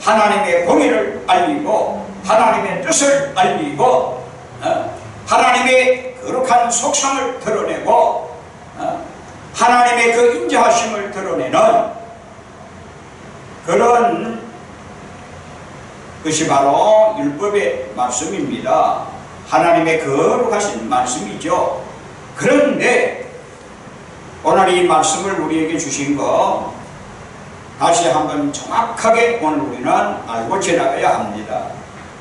하나님의 공의를 알리고 하나님의 뜻을 알리고 하나님의 거룩한 속성을 드러내고 하나님의 그 인자하심을 드러내는 그런 것이 바로 율법의 말씀입니다. 하나님의 거룩하신 말씀이죠. 그런데 오늘 이 말씀을 우리에게 주신 거 다시 한번 정확하게 오늘 우리는 알고 지나가야 합니다.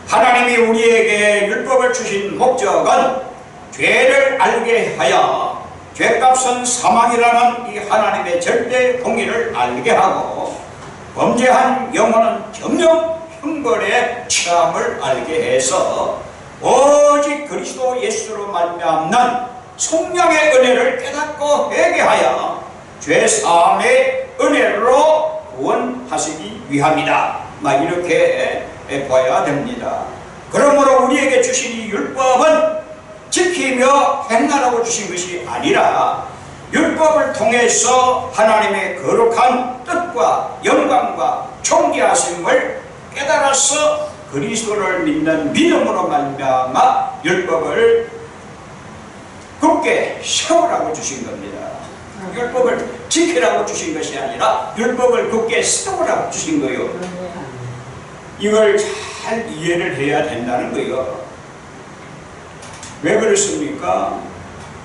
하나님이 우리에게 율법을 주신 목적은 죄를 알게 하여 죄값은 사망이라는 이 하나님의 절대 공의를 알게 하고 범죄한 영혼은 점점 형벌의 체함을 알게 해서 오직 그리스도 예수로 말미암는 성령의 은혜를 깨닫고 회개하여 죄사함의 은혜로 구원하시기 위함이다. 이렇게 봐야 됩니다. 그러므로 우리에게 주신 이 율법은 지키며 행하라고 주신 것이 아니라 율법을 통해서 하나님의 거룩한 뜻과 영광과 존귀하심을 깨달아서 그리스도를 믿는 믿음으로 말미암아 율법을 굳게 세우라고 주신 겁니다. 율법을 지키라고 주신 것이 아니라 율법을 굳게 세우라고 주신 거예요. 이걸 잘 이해를 해야 된다는 거예요. 왜 그렇습니까?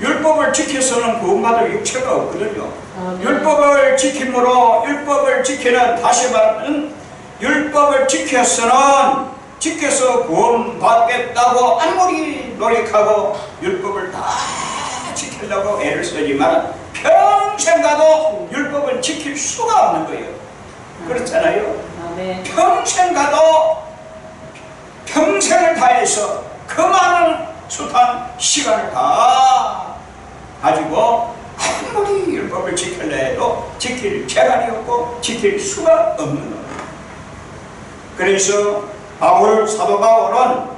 율법을 지켜서는 구원받을 육체가 없거든요. 율법을 지킴으로 율법을 지키는, 다시 말하면 율법을 지켜서 구원받겠다고 아무리 노력하고 율법을 다 지키려고 애를 쓰지만 평생 가도 율법을 지킬 수가 없는 거예요. 그렇잖아요. 평생 가도 평생을 다해서 그 많은 숱한 시간을 다 가지고 아무리 율법을 지키려 해도 지킬 재간이 없고 지킬 수가 없는 거예요. 그래서 사도 바울은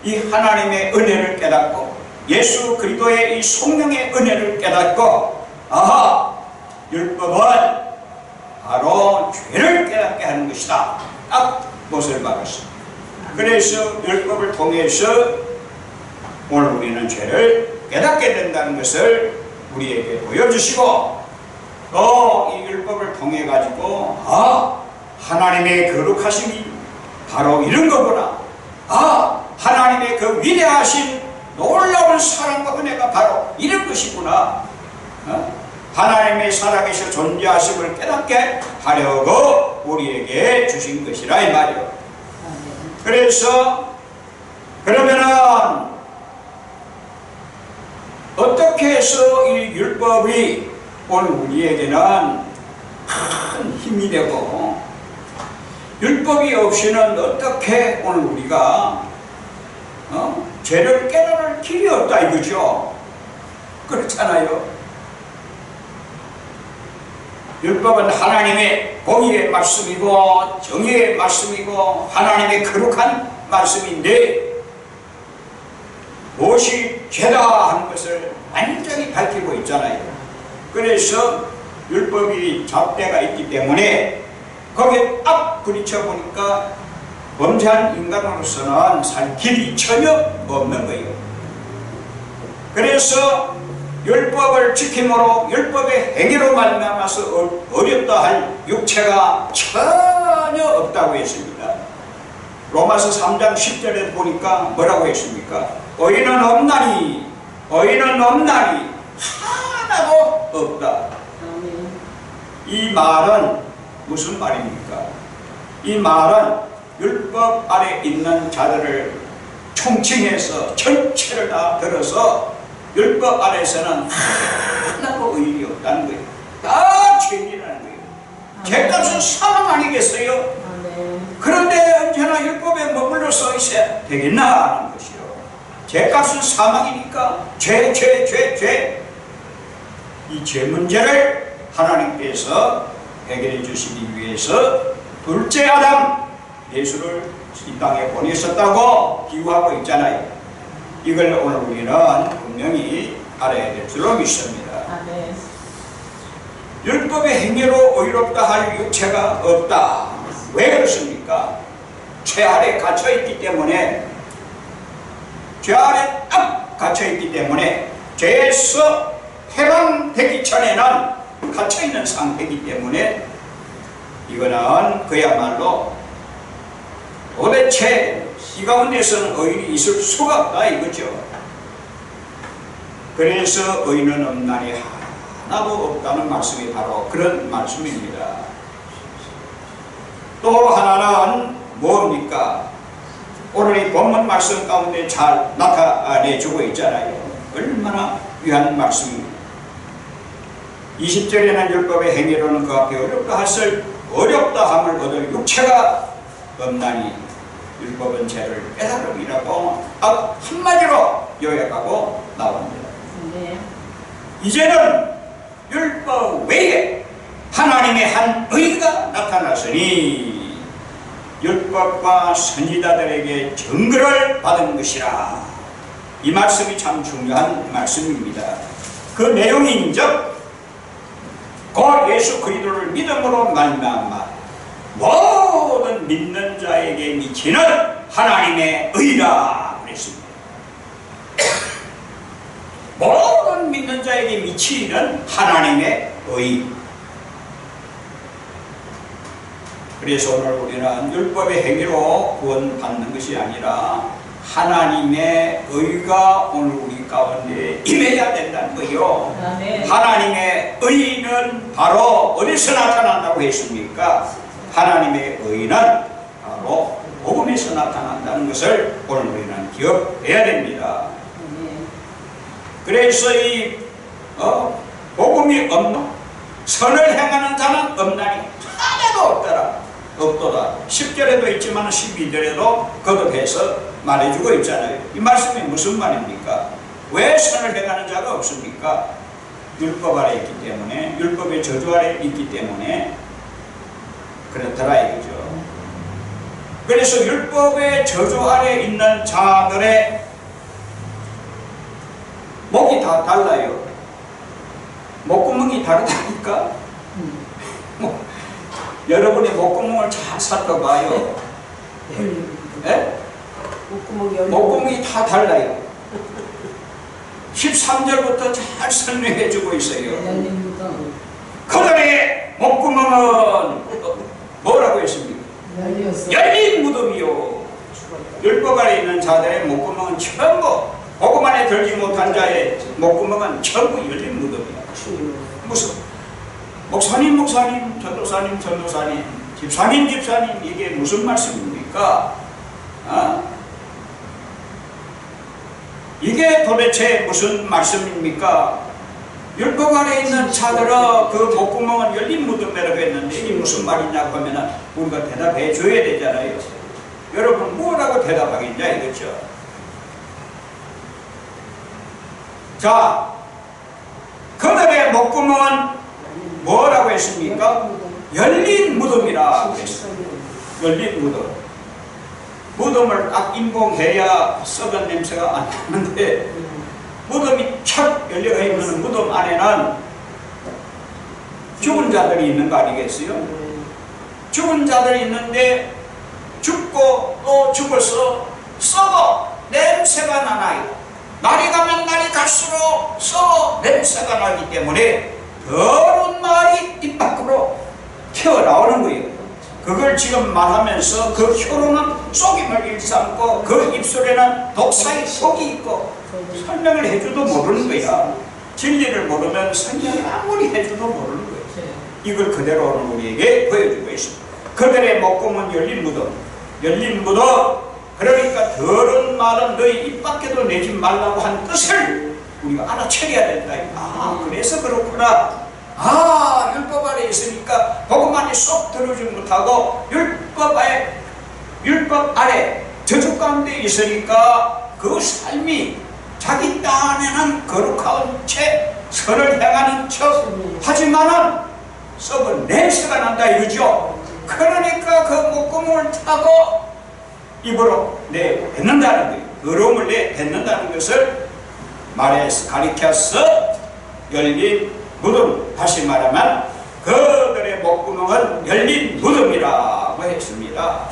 이 하나님의 은혜를 깨닫고 예수 그리스도의 이 성령의 은혜를 깨닫고 율법은 바로 죄를 깨닫게 하는 것이다. 딱 못을 박았습니다. 그래서 율법을 통해서 오늘 우리는 죄를 깨닫게 된다는 것을 우리에게 보여주시고 또 이 율법을 통해 가지고 하나님의 거룩하심이 바로 이런 거구나. 하나님의 그 위대하신 놀라운 사랑과 은혜가 바로 이런 것이구나. 하나님의 살아계셔 존재하심을 깨닫게 하려고 우리에게 주신 것이라 이 말이에요. 그래서 그러면은 어떻게 해서 이 율법이 오늘 우리에게는 큰 힘이 되고 율법이 없이는 어떻게 오늘 우리가 죄를 깨달을 길이 없다 이거죠. 그렇잖아요. 율법은 하나님의 공의의 말씀이고 정의의 말씀이고 하나님의 거룩한 말씀인데 무엇이 죄다 하는 것을 완전히 밝히고 있잖아요. 그래서 율법이 잣대가 있기 때문에 거기에 딱 부딪혀 보니까 범죄한 인간으로서는 살 길이 전혀 없는 거예요. 그래서 율법을 지킴으로 율법의 행위로 말미암아서 어렵다 할 육체가 전혀 없다고 했습니다. 로마서 3장 10절에 보니까 뭐라고 했습니까? 의인은 없나니 하나도 없다. 이 말은 무슨 말입니까? 이 말은 율법 아래 있는 자들을 총칭해서 전체를 다 들어서 율법 아래서는 하나도 의인이 없다는 거예요. 다 죄인이라는 거예요. 죄값은 사망 아니겠어요? 그런데 언제나 율법에 머물러서 있어야 되겠나 하는 것이요. 죄값은 사망이니까 죄. 이 죄 문제를 하나님께서 해결해 주시기 위해서 둘째 아담 예수를 이 땅에 보내셨다고 비유하고 있잖아요. 이걸 오늘 우리는 분명히 알아야 될 줄로 믿습니다. 율법의 행위로 의롭다 할 육체가 없다. 왜 그렇습니까? 죄 아래 갇혀있기 때문에, 죄 아래 딱 갇혀있기 때문에, 죄에서 해방되기 전에는 갇혀있는 상태이기 때문에 이거는 그야말로 도대체 이 가운데서는 의인이 있을 수가 없다 이거죠. 그래서 의인은 없나니 하나도 없다는 말씀이 바로 그런 말씀입니다. 또 하나는 뭡니까? 오늘 이 본문 말씀 가운데 잘 나타내주고 있잖아요. 얼마나 귀한 말씀입니다. 20절에는 율법의 행위로는 그 앞에 어렵다 함을 얻을 육체가 없나니 율법은 죄를 깨달음이라고 한마디로 요약하고 나옵니다. 네. 이제는 율법 외에 하나님의 한 의가 나타났으니 율법과 선지자들에게 증거를 받은 것이라. 이 말씀이 참 중요한 말씀입니다. 그 내용인즉 곧 예수 그리스도를 믿음으로 말미암아 모든 믿는 자에게 미치는 하나님의 의라 그랬습니다. 모든 믿는 자에게 미치는 하나님의 의. 그래서 오늘 우리는 율법의 행위로 구원받는 것이 아니라 하나님의 의가 오늘 우리 가운데 임해야 된다는 거요. 하나님의 의는 바로 어디서 나타난다고 했습니까? 하나님의 의는 바로 복음에서 나타난다는 것을 오늘 우리는 기억해야 됩니다. 그래서 이 복음이 없노? 선을 행하는 자는 없나니 하나도 없도다. 10절에도 있지만 12절에도 거듭해서 말해주고 있잖아요. 이 말씀이 무슨 말입니까? 왜 선을 행하는 자가 없습니까? 율법 아래 있기 때문에, 율법의 저주 아래 있기 때문에 그렇더라 이거죠. 그래서 율법의 저주 아래 있는 자들의 목이 다 달라요. 목구멍이 다르다니까? 여러분의 목구멍을 잘 살펴봐요. 네? 목구멍이 다 달라요. 13절부터 잘 설명해주고 있어요. 그들의 목구멍은 뭐라고 했습니까? 열린 무덤이요. 율법 아래 있는 자들의 목구멍은 전부, 복음 안에 들지 못한 자의 목구멍은 전부 열린 무덤이야. 무슨 목사님, 전도사님, 집사님, 이게 무슨 말씀입니까? 이게 도대체 무슨 말씀입니까? 율법 아래 있는 자들은 그 목구멍은 열린 무덤이라고 했는데 이게 무슨 말이냐고 하면 우리가 대답해 줘야 되잖아요. 여러분 뭐라고 대답하겠냐 이거죠. 자, 그들의 목구멍은 뭐라고 했습니까? 열린 무덤이라 그랬어요. 열린 무덤. 무덤을 딱 인봉해야 썩은 냄새가 안 나는데 무덤이 척 열려 있는 무덤 안에는 죽은 자들이 있는 거 아니겠어요? 죽은 자들이 있는데 죽고 또 죽어서 썩어 냄새가 나나요. 날이 가면 날이 갈수록 썩어 냄새가 나기 때문에 더러운 말이 입 밖으로 튀어나오는 거예요. 그걸 지금 말하면서 그 혀로는 속임을 일삼고 그 입술에는 독사의 속이 있고 설명을 해줘도 모르는 거야. 진리를 모르면 설명을 아무리 해줘도 모르는 거예요. 이걸 그대로 오늘 우리에게 보여주고 있습니다. 그들의 목구멍은 열린 무덤. 그러니까 더러운 말은 너희 입 밖에도 내지 말라고 한 뜻을 우리가 알아채려야 된다. 그래서 그렇구나. 율법 아래 있으니까 복음 안에 쏙 들어오지 못하고 율법 아래 저주 가운데 있으니까 그 삶이 자기 딴에는 거룩한 채 선을 행하는 척 하지만은 썩은 냄새가 난다 이거죠. 그러니까 그 목구멍을 타고 입으로 내뱉는다는 거예요. 더러움을 내뱉는다는 것을 말해서 가리켜서 열린 무덤, 다시 말하면 그들의 목구멍은 열린 무덤이라고 했습니다.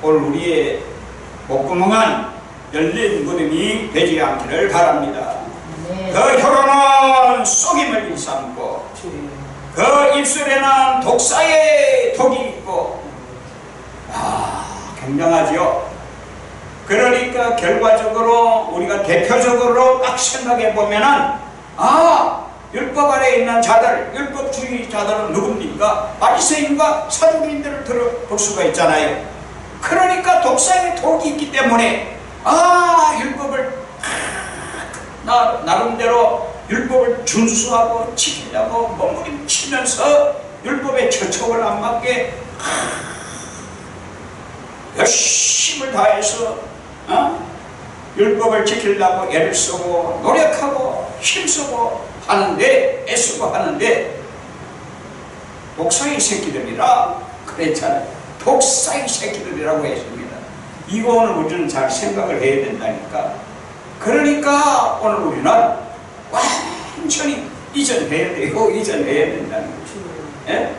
오늘 우리의 목구멍은 열린 무덤이 되지 않기를 바랍니다. 그 혀로는 속임을 일삼고 그 입술에는 독사의 독이 있고, 굉장하죠. 그러니까 결과적으로 우리가 대표적으로 딱 생각해 보면은, 율법 아래에 있는 자들, 율법주의자들은 누굽니까? 바리새인과 서기관들을 들어볼 수가 있잖아요. 그러니까 독사의 독이 있기 때문에 율법을 나름대로 율법을 준수하고 지키려고 몸부림치면서 율법의 처촉을 안 맞게 열심을 다해서 율법을 지키려고 애를 쓰고 노력하고 힘쓰고 하는데, 애쓰고 하는데 독사의 새끼들이라 그랬잖아요. 독사의 새끼들이라고 했습니다. 이거 오늘 우리는 잘 생각을 해야 된다니까. 그러니까 오늘 우리는 완전히 이전해야 돼요. 이전해야 된다는 거죠. 예?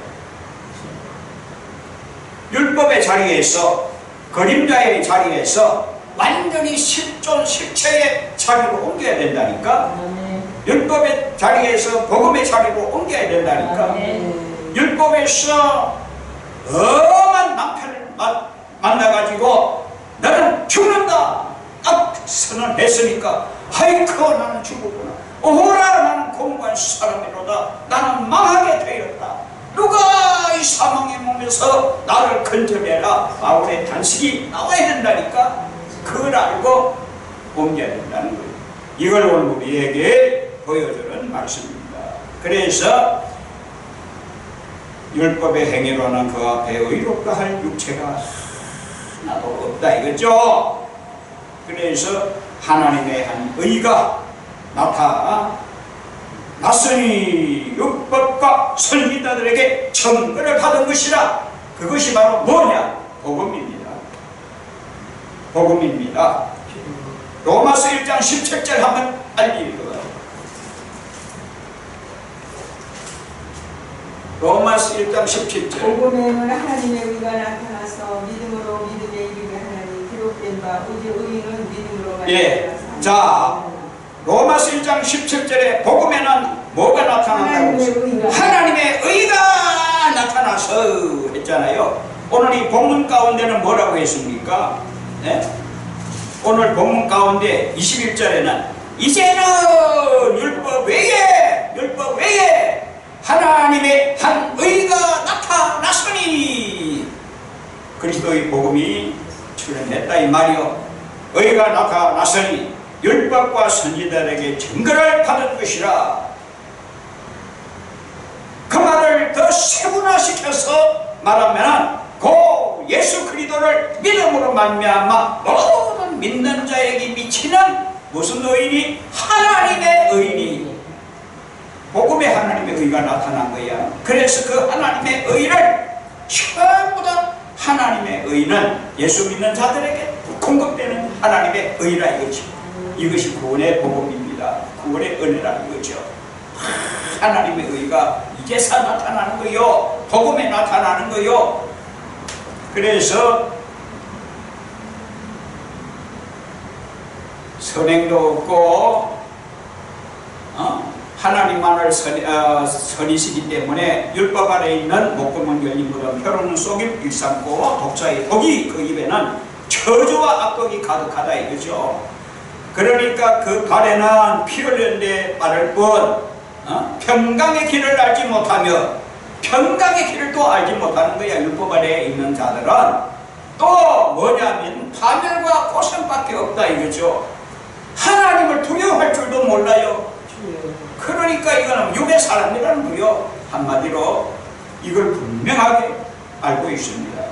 율법의 자리에서, 그림자의 자리에서 완전히 실존 실체의 자리로 옮겨야 된다니까. 율법의 자리에서 복음의 자리로 옮겨야 된다니까. 율법에서 엄한 남편을 만나가지고 나는 죽는다 딱 선언했으니까, 아이고 나는 죽었구나, 오호라 나는 공고한 사람이로다, 나는 망하게 되었다, 누가 이 사망의 몸에서 나를 건져내라, 바울의 단식이 나와야 된다니까. 그걸 알고 옮겨야 된다는 거예요. 이걸 오늘 우리에게 보여주는 말씀입니다. 그래서 율법의 행위로는 그 앞에 의롭다 할 육체가 하나도 없다 이거죠. 그래서 하나님의 한 의가 나타났으니 율법과 선지자들에게 증거를 받은 것이라. 그것이 바로 뭐냐? 복음입니다. 복음입니다. 로마서 1장 17절 한번 빨리 읽어봐요. 로마서 1장 17절. 복음에는 하나님의 의가 나타나서 믿음으로 믿음에 이르게 하나니 기록된 바 오직 의인은 믿음으로만. 예. 자, 로마서 1장 17절에 복음에는 뭐가 나타난다고? 하나님의 의가 나타나서 했잖아요. 오늘 이 본문 가운데는 뭐라고 했습니까? 네? 오늘 본문 가운데 21절에는 이제는 율법 외에 하나님의 한 의가 나타났으니 그리스도의 복음이 출현했다 이 말이요. 의가 나타났으니 율법과 선지자들에게 증거를 받은 것이라. 그 말을 더 세분화시켜서 말하면 고 예수 그리스도를 믿음으로 말미암아 모든 믿는 자에게 미치는 무슨 의인이? 하나님의 의인이. 복음에 하나님의 의가 나타난 거야. 그래서 그 하나님의 의를 전부 다 하나님의 의는 예수 믿는 자들에게 공급되는 하나님의 의라 이거지. 이것이 구원의 복음입니다. 구원의 은혜라 이거죠. 하나님의 의가 이제서 나타나는 거요. 복음에 나타나는 거요. 그래서 선행도 없고 하나님만을 선이시기 때문에 율법 아래에 있는 목구멍 열린 무덤, 혀로는 속임 일삼고 독사의 독이 그 입에는 저주와 악독이 가득하다 이거죠. 그러니까 그 발에는 피를 흘렸는데 빠를 뿐 평강의 길을 알지 못하며 평강의 길을 또 알지 못하는 거야. 율법 아래에 있는 자들은 또 뭐냐면 파멸과 고생밖에 없다 이거죠. 하나님을 두려워할 줄도 몰라요. 그러니까 이거는 육의 사람이라는 거요. 한마디로 이걸 분명하게 알고 있습니다.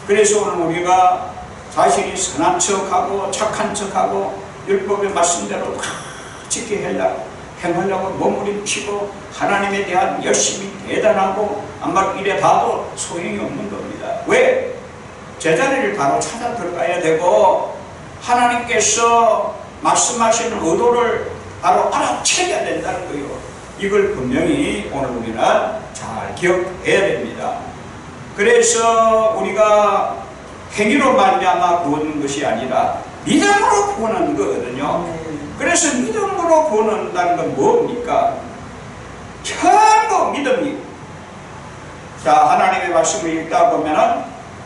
그래서 오늘 우리가 자신이 선한 척하고 착한 척하고 율법의 말씀대로 다 지키려고 행하려고 몸부림치고 하나님에 대한 열심이 대단하고 아마 이래 봐도 소용이 없는 겁니다. 왜? 제자리를 바로 찾아 들어가야 되고 하나님께서 말씀하시는 의도를 바로 알아채야 된다는 거예요. 이걸 분명히 오늘 우리는 잘 기억해야 됩니다. 그래서 우리가 행위로 말미암아 구원하는 것이 아니라 믿음으로 구원하는 거거든요. 그래서 믿음으로 구원한다는 건 뭡니까? 전부 믿음이. 자, 하나님의 말씀을 읽다 보면은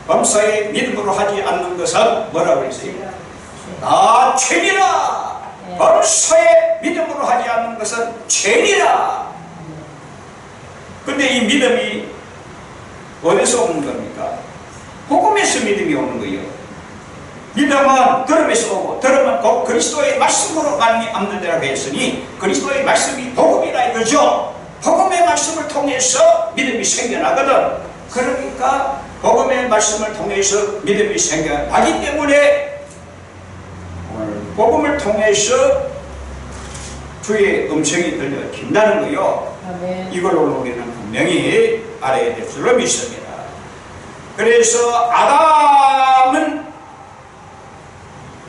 범사에 믿음으로 하지 않는 것은 뭐라고 했어요? 다 죄니라. 범사에 믿음으로 하지 않는 것은 죄니라. 근데 이 믿음이 어디서 오는 겁니까? 복음에서 믿음이 오는 거예요. 믿음은 들음에서 오고 들음은 곧 그리스도의 말씀으로 말미암는다라고 했으니 그리스도의 말씀이 복음이라 이거죠. 복음의 말씀을 통해서 믿음이 생겨나거든. 그러니까 복음의 말씀을 통해서 믿음이 생겨나기 때문에 오늘 복음을 통해서 주의 음성이 들려진다는 거요. 이걸 오늘 우리는 분명히 알아야 될 줄로 믿습니다. 그래서 아담은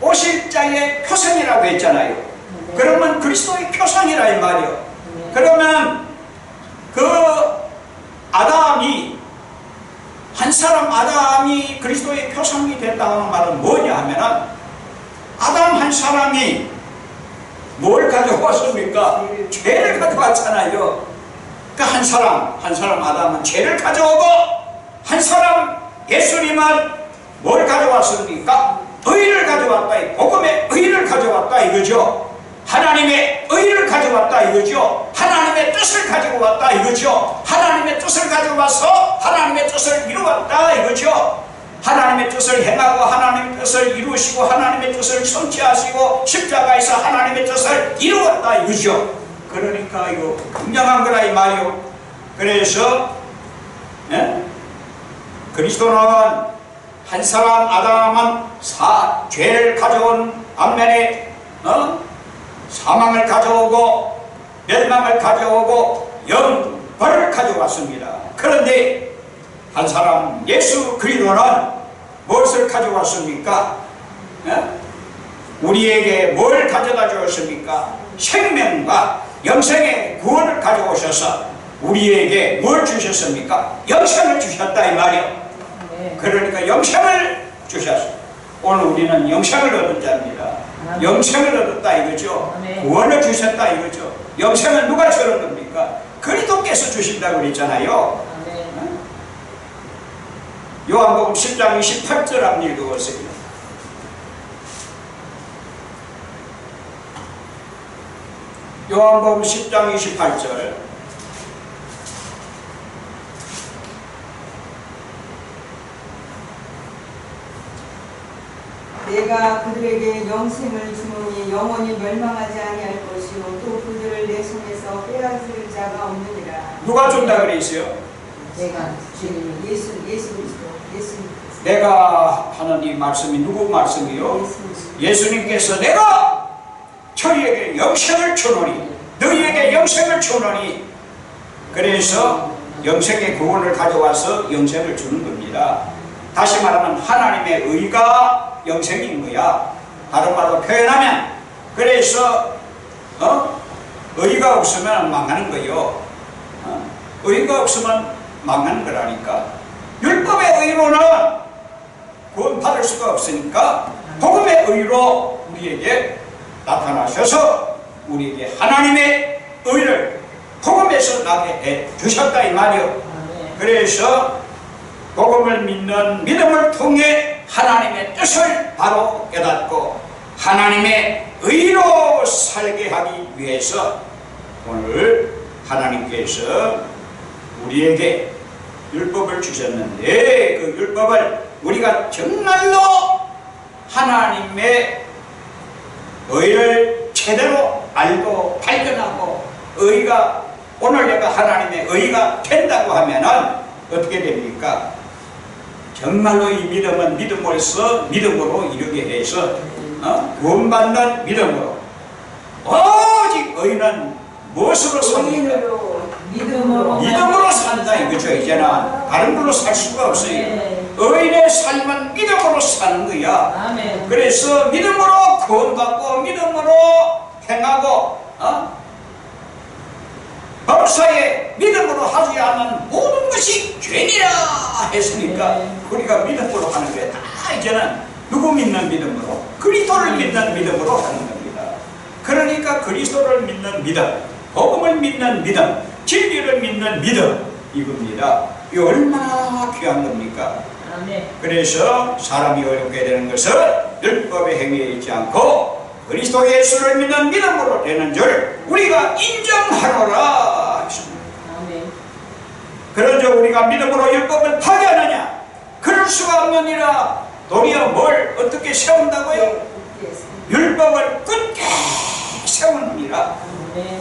오실자의 표상이라고 했잖아요. 그러면 그리스도의 표상이라 이 말이요. 그러면 그 아담이 한 사람 아담이 그리스도의 표상이 됐다는 말은 뭐냐 하면은 아담 한 사람이 뭘 가져왔습니까? 죄를 가져왔잖아요. 그러니까 한 사람 아담은 죄를 가져오고 한 사람 예수님은 뭘 가져왔습니까? 의를 가져왔다. 복음의 의를 가져왔다 이거죠. 하나님의 의를 가져왔다 이거죠. 하나님의 뜻을 가지고 왔다 이거죠. 하나님의 뜻을 가져와서 하나님의 뜻을 이루었다 이거죠. 하나님의 뜻을 행하고 하나님의 뜻을 이루시고 하나님의 뜻을 성취하시고 십자가에서 하나님의 뜻을 이루었다 이거죠. 그러니까 이거 굉장한 거라 이 말이요. 그래서 그리스도는 한 사람 아담은 죄를 가져온 반면에 사망을 가져오고 멸망을 가져오고 영벌을 가져왔습니다. 그런데 한 사람 예수 그리스도는 무엇을 가져왔습니까? 우리에게 뭘 가져다 주었습니까? 생명과 영생의 구원을 가져오셔서 우리에게 뭘 주셨습니까? 영생을 주셨다 이 말이요. 그러니까 영생을 주셨어요. 오늘 우리는 영생을 얻은 자입니다. 영생을 얻었다 이거죠. 구원을 주셨다 이거죠. 영생은 누가 주는 겁니까? 그리스도께서 주신다고 그랬잖아요. 요한복음 10장 28절 한번 읽어보세요. 요한복음 10장 28절. 내가 그들에게 영생을 주노니 영원히 멸망하지 아니할 것이요 또 그들을 내 손에서 빼앗을 자가 없느니라. 누가 준다 그랬어요? 내가 주님 예수 그리스도 예수님. 내가 하는 이 말씀이 누구 말씀이요? 예수님께서 내가 저희에게 영생을 주노니 너희에게 영생을 주노니. 그래서 영생의 구원을 가져와서 영생을 주는 겁니다. 다시 말하면 하나님의 의가 영생인 거야. 다른 말로 표현하면 그래서 의가 없으면 망하는 거예요. 의가 없으면 망하는 거라니까. 율법의 의로는 구원 받을 수가 없으니까 복음의 의로 우리에게 나타나셔서 우리에게 하나님의 의를 복음에서 나게 해 주셨다 이 말이요. 그래서 복음을 믿는 믿음을 통해 하나님의 뜻을 바로 깨닫고 하나님의 의로 살게 하기 위해서 오늘 하나님께서 우리에게 율법을 주셨는데 그 율법을 우리가 정말로 하나님의 의를 제대로 알고 발견하고 의가 오늘 내가 하나님의 의가 된다고 하면은 어떻게 됩니까? 정말로 이 믿음은 믿음으로 이르게 해서 구원받는 믿음으로. 오직 의는 무엇으로 삽니까? 믿음으로 산다 이거죠. 이제는 다른 걸로 살 수가 없어요. 의인의 삶은 믿음으로 사는 거야. 그래서 믿음으로 구원받고 믿음으로 행하고 법사에 믿음으로 하지 않는 모든 것이 죄니라 했으니까 우리가 믿음으로 하는 게 다 이제는 누구 믿는 믿음으로? 그리스도를 믿는 믿음으로 하는 겁니다. 그러니까 그리스도를 믿는 믿음, 복음을 믿는 믿음, 진리를 믿는 믿음, 이겁니다. 이 얼마나 귀한 겁니까? 그래서 사람이 어렵게 되는 것은 율법의 행위에 있지 않고 그리스도 예수를 믿는 믿음으로 되는 줄 우리가 인정하노라 했습니다. 그런즉 우리가 믿음으로 율법을 파괴하느냐? 그럴 수가 없느니라. 도리어 뭘 어떻게 세운다고요? 율법을 굳게 세우느니라.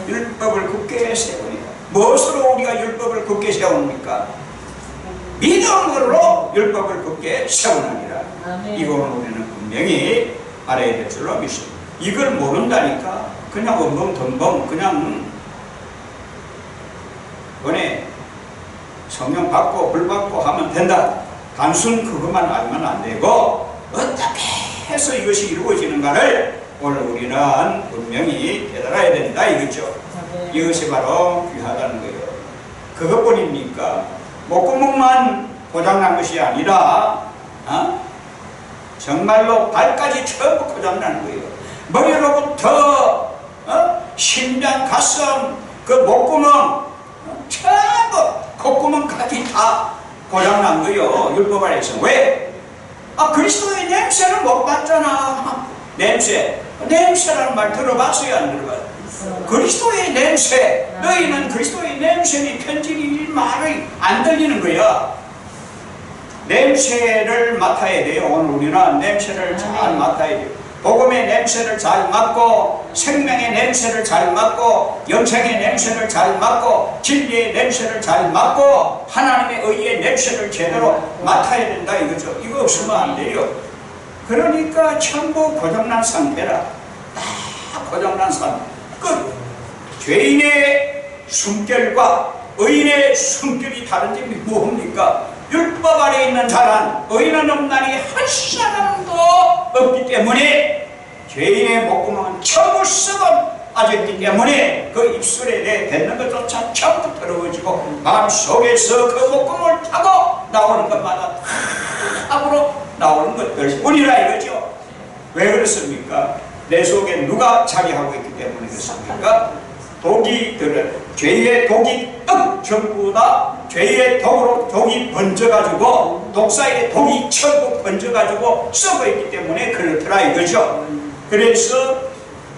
율법을 굳게 세우니라. 무엇으로 우리가 율법을 굳게 세웁니까? 믿음으로 율법을 굳게 세우느니라. 이거는 우리는 분명히 알아야 될 줄로 믿습니다. 이걸 모른다니까 그냥 덤벙 그냥 은혜 성령 받고 불 받고 하면 된다. 단순 그것만 알면 안 되고 어떻게 해서 이것이 이루어지는가를 오늘 우리는 분명히 깨달아야 된다 이거죠. 이것이 바로 귀하다는 거예요. 그것뿐입니까? 목구멍만 고장난 것이 아니라 정말로 발까지 전부 고장나는 거예요. 머리로부터 심장, 가슴, 그 목구멍 전부 콧구멍까지 다 고장난 거예요. 율법 안에서. 왜? 그리스도의 냄새를 못 봤잖아. 냄새라는 말 들어봤어요? 안 들어봤어요? 그리스도의 냄새. 너희는 그리스도의 냄새니 편지니 말이 안 들리는 거야. 냄새를 맡아야 돼요. 오늘 우리는 냄새를 잘 맡아야 돼요. 복음의 냄새를 잘 맡고 생명의 냄새를 잘 맡고 영생의 냄새를 잘 맡고 진리의 냄새를 잘 맡고 하나님의 의의 냄새를 제대로 맡아야 된다 이거죠. 이거 없으면 안 돼요. 그러니까 전부 고장난 상태라. 다 고장난 상태. 끝. 죄인의 숨결과 의인의 숨결이 다른 점이 뭡니까? 율법 아래 있는 자란 의인은 없나니 한 사람도 없기 때문에 죄인의 목구멍은 전부 썩어 빠졌기 때문에 그 입술에 뱉는 것조차 전부 더러워지고 마음속에서 그 목구멍을 타고 나오는 것마다 앞으로 나오는 것들뿐이라 이거죠. 왜 그렇습니까? 내 속에 누가 자리하고 있기 때문에 그렇습니까? 죄의 독이 전부 다 죄의 독으로 독이 번져가지고 독사의 독이 전부 번져가지고 썩어있기 때문에 그렇더라 이거죠. 그래서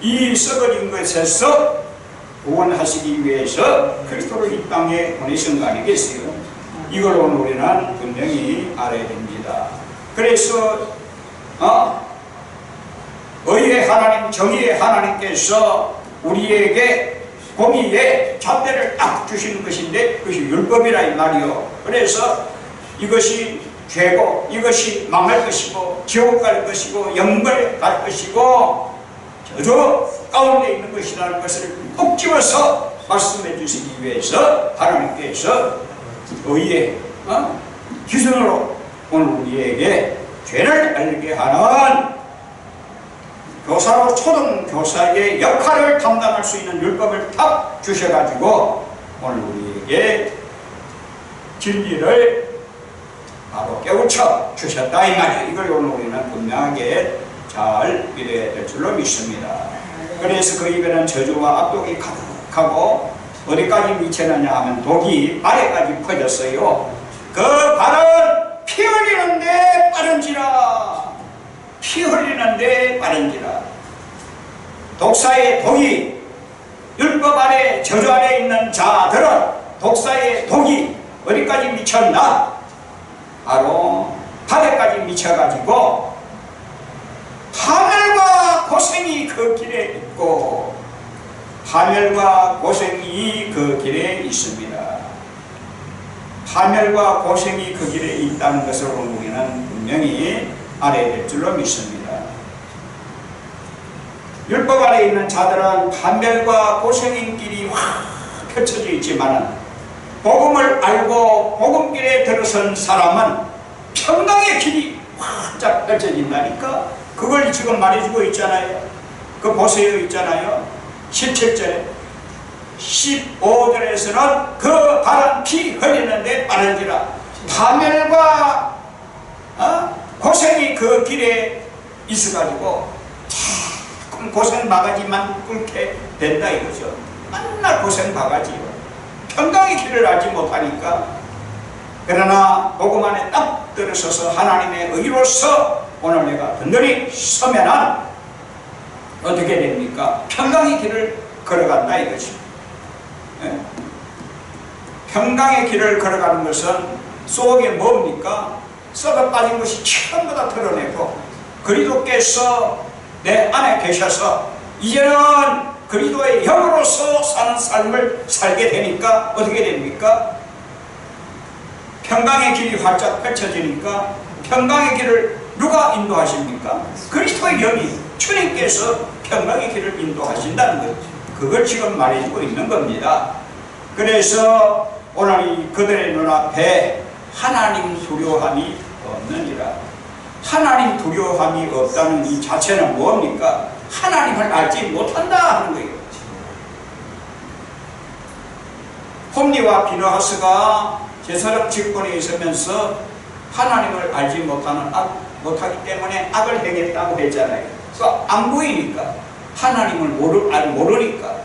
이 썩어진 것에서 구원하시기 위해서 그리스도를 이 땅에 보내신 거 아니겠어요? 이걸 오늘 우리는 분명히 알아야 됩니다. 그래서 의의 하나님, 정의의 하나님께서 우리에게 공의의 잣대를 딱 주시는 것인데 그것이 율법이라 이 말이요. 그래서 이것이 죄고 이것이 망할 것이고 지옥 갈 것이고 영벌 갈 것이고 저주 가운데 있는 것이라는 것을 꼭 집어서 말씀해 주시기 위해서 하나님께서 의의 기준으로 오늘 우리에게 죄를 알게 하는 교사로 초등교사의 역할을 담당할 수 있는 율법을 탁 주셔가지고 오늘 우리에게 진리를 바로 깨우쳐 주셨다 이 말이에요. 이걸 오늘 우리는 분명하게 잘 믿어야 될 줄로 믿습니다. 그래서 그 입에는 저주와 압독이 가득하고 어디까지 미쳤느냐 하면 독이 발에까지 퍼졌어요. 그 발은 피 흘리는데 빠른지라. 피 흘리는데 빠른지라. 독사의 독이 율법 아래 저주 아래 있는 자들은 독사의 독이 어디까지 미쳤나? 바로 발에까지 미쳐가지고 파멸과 고생이 그 길에 있고 파멸과 고생이 그 길에 있습니다. 파멸과 고생이 그 길에 있다는 것을 우리는 분명히 알아야 될 줄로 믿습니다. 율법 아래 있는 자들은 판별과 고생인 길이 확 펼쳐져 있지만 복음을 알고 복음길에 들어선 사람은 평강의 길이 확 펼쳐진다니까. 그걸 지금 말해주고 있잖아요. 그 보세요 있잖아요. 17절에 15절에서는 그 바른 피 흘리는데 빠른지라. 파멸과 고생이 그 길에 있어가지고 조금 고생 바가지만 꿇게 된다 이거죠. 맨날 고생 바가지요. 평강의 길을 알지 못하니까. 그러나 복음 안에 딱 들어서서 하나님의 의로서 오늘 내가 든든히 서면은 어떻게 됩니까? 평강의 길을 걸어간다 이거죠. 예? 평강의 길을 걸어가는 것은 속에 뭡니까? 썩어 빠진 것이 전부 다 털어내고 그리스도께서 내 안에 계셔서 이제는 그리스도의 영으로서 사는 삶을 살게 되니까 어떻게 됩니까? 평강의 길이 활짝 펼쳐지니까 평강의 길을 누가 인도하십니까? 그리스도의 영이 주님께서 평강의 길을 인도하신다는 거죠. 그걸 지금 말해주고 있는 겁니다. 그래서 오늘 이 그들의 눈앞에 하나님 두려움이 없느니라. 하나님 두려움이 없다는 이 자체는 뭡니까? 하나님을 알지 못한다 하는 거예요. 홈리와 비너하스가 제사장 직분에 있으면서 하나님을 알지 못하기 때문에 악을 행했다고 했잖아요. 그러니까 안 보이니까 하나님을 모르니까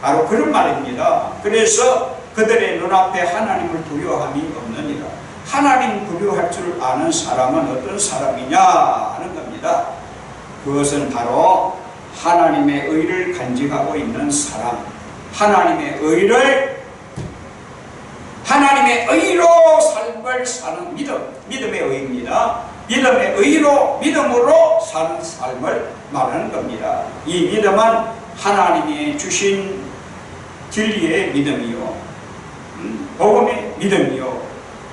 바로 그런 말입니다. 그래서 그들의 눈앞에 하나님을 두려워함이 없느니라. 하나님 두려워할 줄 아는 사람은 어떤 사람이냐 하는 겁니다. 그것은 바로 하나님의 의를 간직하고 있는 사람, 하나님의 의로 삶을 사는 믿음의 의입니다. 믿음으로 사는 삶을 말하는 겁니다. 이 믿음은 하나님이 주신 진리의 믿음이요, 복음의 믿음이요,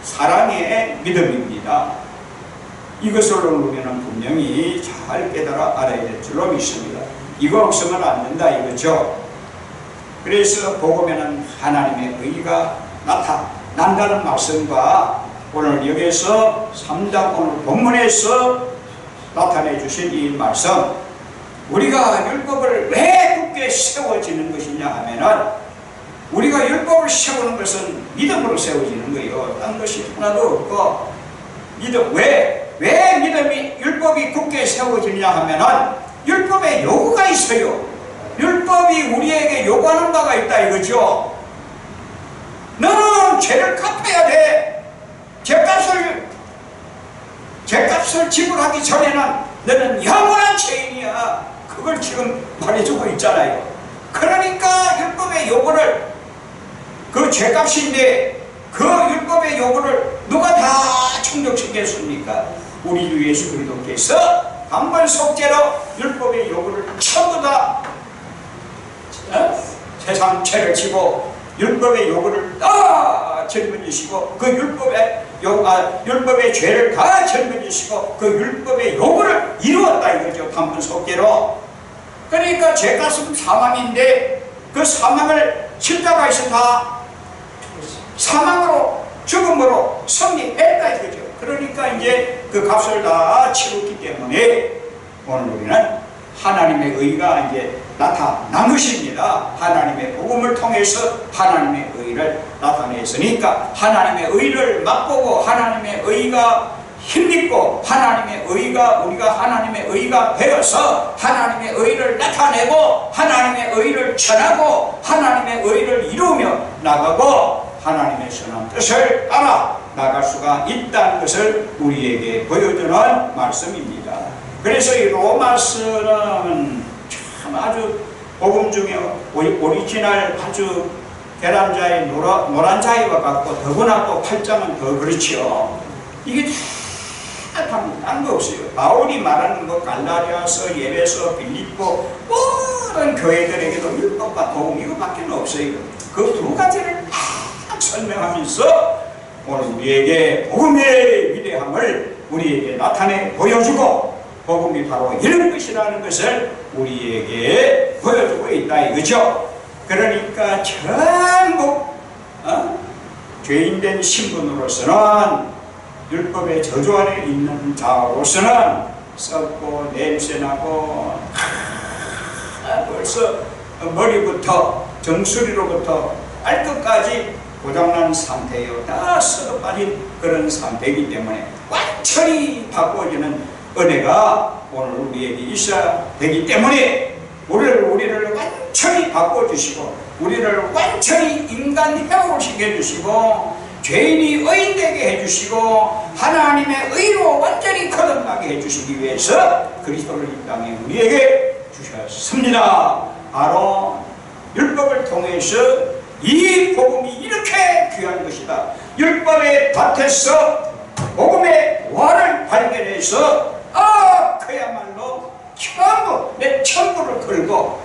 사랑의 믿음입니다. 이것을 우리는 분명히 잘 깨달아 알아야 될 줄로 믿습니다. 이거 없으면 안 된다 이거죠. 그래서 복음에는 하나님의 의가 나타난다는 말씀과 오늘 여기서 3장 오늘 본문에서 나타내 주신 이 말씀, 우리가 율법을 왜 굳게 세워지는 것이냐 하면은 우리가 율법을 세우는 것은 믿음으로 세워지는 거예요. 딴 것이 하나도 없고, 왜 율법이 굳게 세워지냐 하면은 율법에 요구가 있어요. 율법이 우리에게 요구하는 바가 있다 이거죠. 너는 죄를 갚아야 돼. 죄값을 지불하기 전에는 너는 영원한 죄인이야. 그걸 지금 말해주고 있잖아요. 그러니까 율법의 요구를, 그 죄값인데 그 율법의 요구를 누가 다 충족시켰습니까? 우리 주 예수 그리스도께서 단번 속죄로 율법의 요구를 전부 다 세상 죄를 지고 율법의 요구를 다 짊어지시고 그 율법의 죄를 다 짊어지시고 그 율법의 요구를 이루었다 이거죠. 단번 속죄로. 그러니까 죄값은 사망인데 그 사망을 십자가에서 다 사망으로 죽음으로 승리했다 이거죠. 그러니까 이제 그 값을 다 치렀기 때문에 오늘 우리는 하나님의 의가 이제 나타난 것입니다. 하나님의 복음을 통해서 하나님의 의를 나타냈으니까 하나님의 의를 맛보고 하나님의 의가 힘있고 우리가 하나님의 의가 되어서 하나님의 의를 나타내고 하나님의 의를 전하고 하나님의 의를 이루며 나가고 하나님의 선한 뜻을 따라 나갈 수가 있다는 것을 우리에게 보여주는 말씀입니다. 그래서 이 로마서는 참 아주 복음 중에 오리지널 아주 계란자의 노란 자위와 같고 더구나 또 8장은 더 그렇지요. 이게 딴 거 없어요. 바울이 말하는 거 갈라디아서, 에베소, 빌립보 모든 교회들에게도 율법과 복음 이거밖에 없어요. 그 두 가지를 딱 설명하면서 오늘 우리에게 복음의 위대함을 우리에게 나타내 보여주고 복음이 바로 이런 것이라는 것을 우리에게 보여주고 있다 이거죠. 그러니까 전부 죄인된 신분으로서는 율법의 저주 안에 있는 자로서는 썩고 냄새나고 벌써 머리부터 정수리로부터 발끝까지 고장난 상태예요. 다 썩어 빠진 그런 상태이기 때문에 완전히 바꿔주는 은혜가 오늘 우리에게 있어야 되기 때문에 우리를 완전히 바꿔주시고 우리를 완전히 인간 회복시켜 주시고 죄인이 의인 되게 해주시고 하나님의 의로 완전히 거듭나게 해주시기 위해서 그리스도를 이 땅에 우리에게 주셨습니다. 바로 율법을 통해서 이 복음이 이렇게 귀한 것이다. 율법의 밭에서 복음의 와를 발견해서 그야말로 전부 내 천부를 걸고